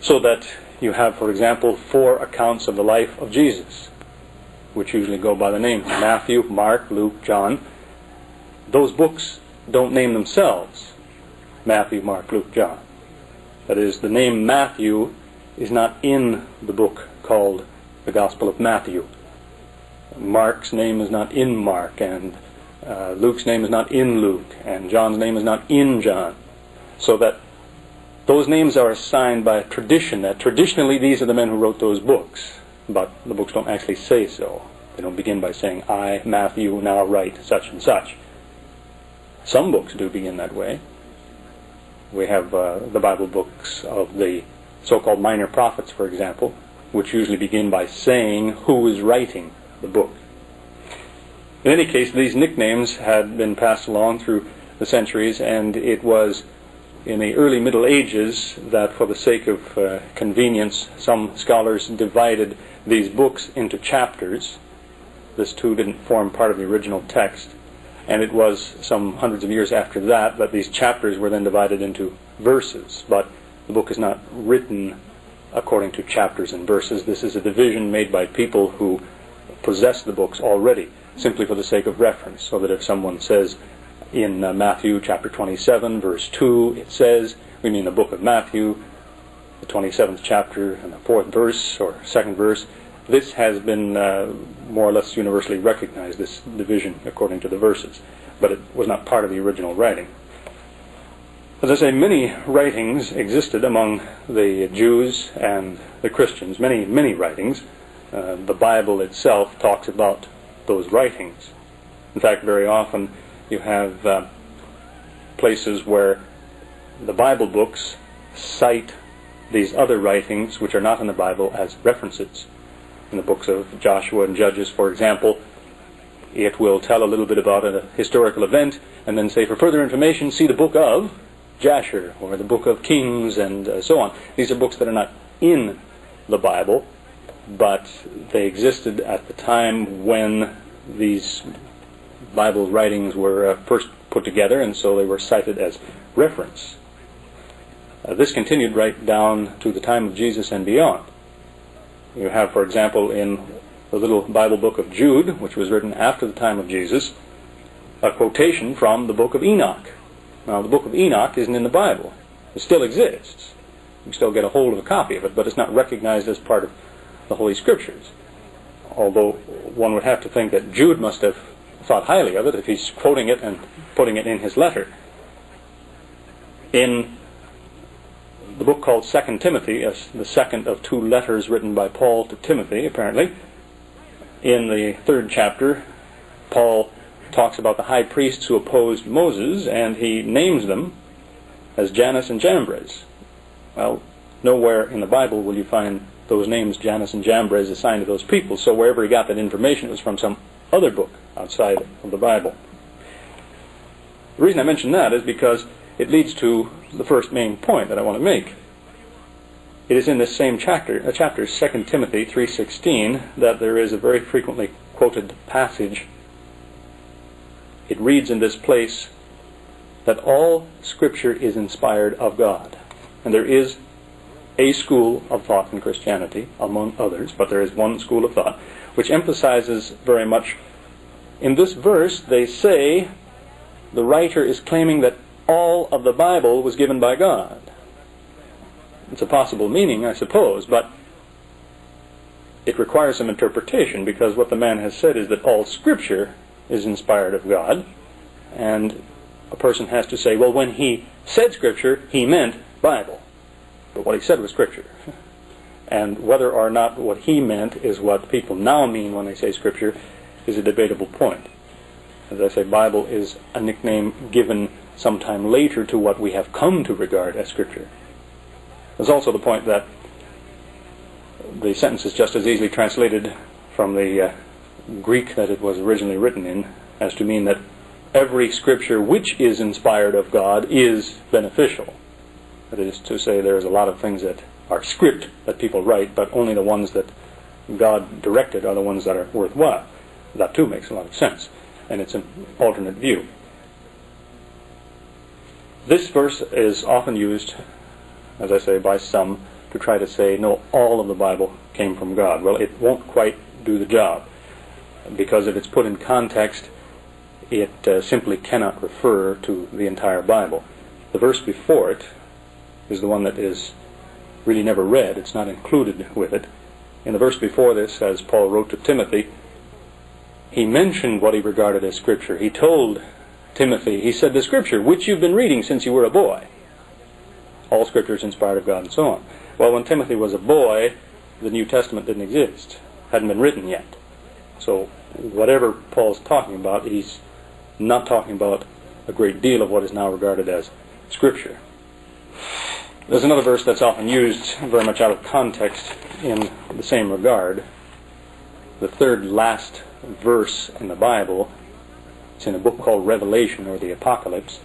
So that you have, for example, 4 accounts of the life of Jesus, which usually go by the names Matthew, Mark, Luke, John. Those books don't name themselves Matthew, Mark, Luke, John. That is, the name Matthew is not in the book called the Gospel of Matthew. Mark's name is not in Mark, and Luke's name is not in Luke, and John's name is not in John. So that those names are assigned by tradition, that traditionally these are the men who wrote those books, but the books don't actually say so. They don't begin by saying, I, Matthew, now write such and such. Some books do begin that way. We have the Bible books of the so-called minor prophets, for example, which usually begin by saying who is writing the book. In any case, these nicknames had been passed along through the centuries, and it was in the early Middle Ages that, for the sake of convenience, some scholars divided these books into chapters. This too didn't form part of the original text, and it was some hundreds of years after that that these chapters were then divided into verses. But the book is not written according to chapters and verses. This is a division made by people who possess the books already, simply for the sake of reference, so that if someone says in Matthew chapter 27, verse 2, it says, we mean the book of Matthew, the 27th chapter and the 4th verse or 2nd verse. This has been more or less universally recognized, this division according to the verses, but it was not part of the original writing. As I say, many writings existed among the Jews and the Christians, many writings. The Bible itself talks about those writings. In fact, very often you have places where the Bible books cite these other writings which are not in the Bible as references. In the books of Joshua and Judges, for example, it will tell a little bit about a historical event and then say, for further information, see the book of Jasher or the book of Kings and so on. These are books that are not in the Bible, but they existed at the time when these Bible writings were first put together, and so they were cited as reference. This continued right down to the time of Jesus and beyond. You have, for example, in the little Bible book of Jude, which was written after the time of Jesus, a quotation from the book of Enoch. Now, the book of Enoch isn't in the Bible. It still exists. You can still get a hold of a copy of it, but it's not recognized as part of the Holy Scriptures. Although one would have to think that Jude must have thought highly of it if he's quoting it and putting it in his letter. In the book called 2 Timothy, the second of 2 letters written by Paul to Timothy, apparently, in the 3rd chapter, Paul talks about the high priests who opposed Moses, and he names them as Jannes and Jambres. Well, nowhere in the Bible will you find those names, Jannes and Jambres, assigned to those people, so wherever he got that information, it was from some other book outside of the Bible. The reason I mention that is because it leads to the first main point that I want to make. It is in this same chapter, 2 Timothy 3:16, that there is a very frequently quoted passage. It reads in this place that all Scripture is inspired of God. And there is a school of thought in Christianity, among others, but there is one school of thought, which emphasizes very much, in this verse they say the writer is claiming that all of the Bible was given by God. It's a possible meaning, I suppose, but it requires some interpretation, because what the man has said is that all Scripture is inspired of God, and a person has to say, well, when he said Scripture, he meant Bible. But what he said was Scripture. And whether or not what he meant is what people now mean when they say Scripture is a debatable point. As I say, Bible is a nickname given sometime later to what we have come to regard as Scripture. There's also the point that the sentence is just as easily translated from the Greek that it was originally written in as to mean that every Scripture which is inspired of God is beneficial. That is to say, there's a lot of things that are script that people write, but only the ones that God directed are the ones that are worthwhile. That too makes a lot of sense, and it's an alternate view. This verse is often used, as I say, by some to try to say, no, all of the Bible came from God. Well, it won't quite do the job, because if it's put in context, it simply cannot refer to the entire Bible. The verse before it is the one that is really never read. It's not included with it. In the verse before this, as Paul wrote to Timothy, he mentioned what he regarded as Scripture. He told Timothy, he said, the Scripture, which you've been reading since you were a boy. All Scripture is inspired of God, and so on. Well, when Timothy was a boy, the New Testament didn't exist. Hadn't been written yet. So whatever Paul's talking about, he's not talking about a great deal of what is now regarded as Scripture. There's another verse that's often used very much out of context in the same regard. The third last verse in the Bible, it's in a book called Revelation, or the Apocalypse,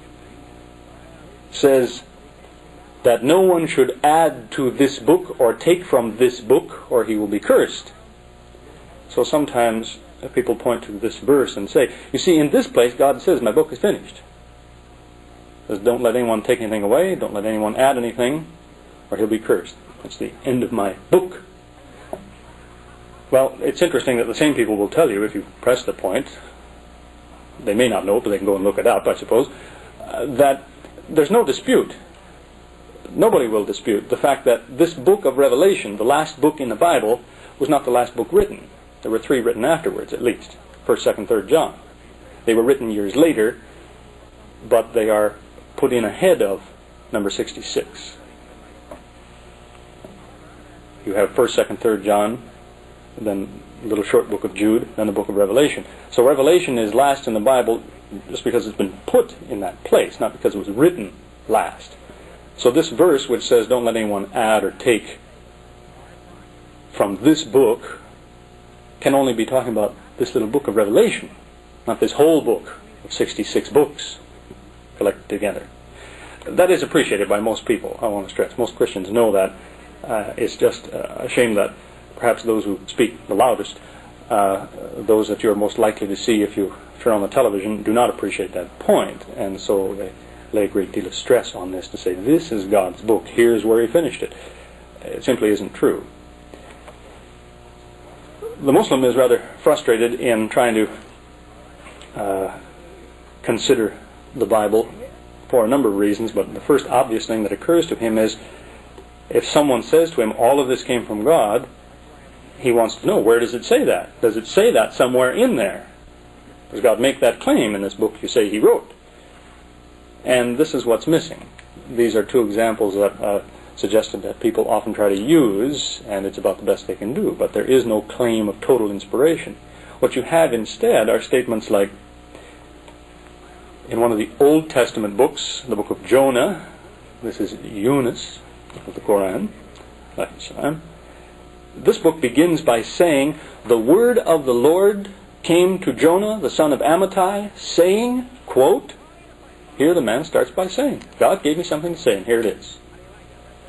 says that no one should add to this book or take from this book, or he will be cursed. So sometimes people point to this verse and say, you see, in this place God says, my book is finished. Says, don't let anyone take anything away, don't let anyone add anything, or he'll be cursed. That's the end of my book. Well, it's interesting that the same people will tell you, if you press the point, they may not know it, but they can go and look it up, I suppose, that there's no dispute. Nobody will dispute the fact that this book of Revelation, the last book in the Bible, was not the last book written. There were 3 written afterwards, at least. 1st, 2nd, 3rd John. They were written years later, but they are put in ahead of number 66. You have 1st, 2nd, 3rd John, then the little short book of Jude, then the book of Revelation. So Revelation is last in the Bible just because it's been put in that place, not because it was written last. So this verse, which says, don't let anyone add or take from this book, can only be talking about this little book of Revelation, not this whole book of 66 books collected together. That is appreciated by most people, I want to stress. Most Christians know that. It's just a shame that perhaps those who speak the loudest, those that you're most likely to see if you turn on the television, do not appreciate that point. And so they lay a great deal of stress on this to say, this is God's book, here's where he finished it. It simply isn't true. The Muslim is rather frustrated in trying to consider the Bible for a number of reasons, but the first obvious thing that occurs to him is, if someone says to him, all of this came from God, he wants to know, where does it say that? Does it say that somewhere in there? Does God make that claim in this book you say he wrote? And this is what's missing. These are 2 examples that suggested that people often try to use, and it's about the best they can do, but there is no claim of total inspiration. What you have instead are statements like, in one of the Old Testament books, the book of Jonah, this is Yunus of the Quran, this book begins by saying, the word of the Lord came to Jonah, the son of Amittai, saying, quote, here the man starts by saying, God gave me something to say, and here it is.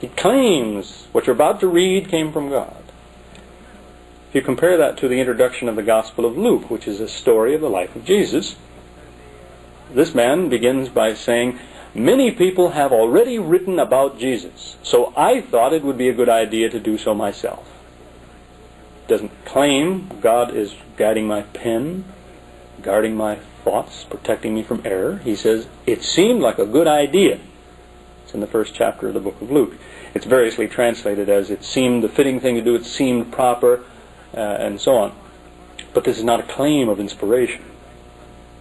He claims what you're about to read came from God. If you compare that to the introduction of the Gospel of Luke, which is a story of the life of Jesus, this man begins by saying, many people have already written about Jesus, so I thought it would be a good idea to do so myself. Doesn't claim God is guiding my pen, guarding my thoughts, protecting me from error. He says, it seemed like a good idea. It's in the 1st chapter of the book of Luke. It's variously translated as, it seemed the fitting thing to do, it seemed proper, and so on. But this is not a claim of inspiration.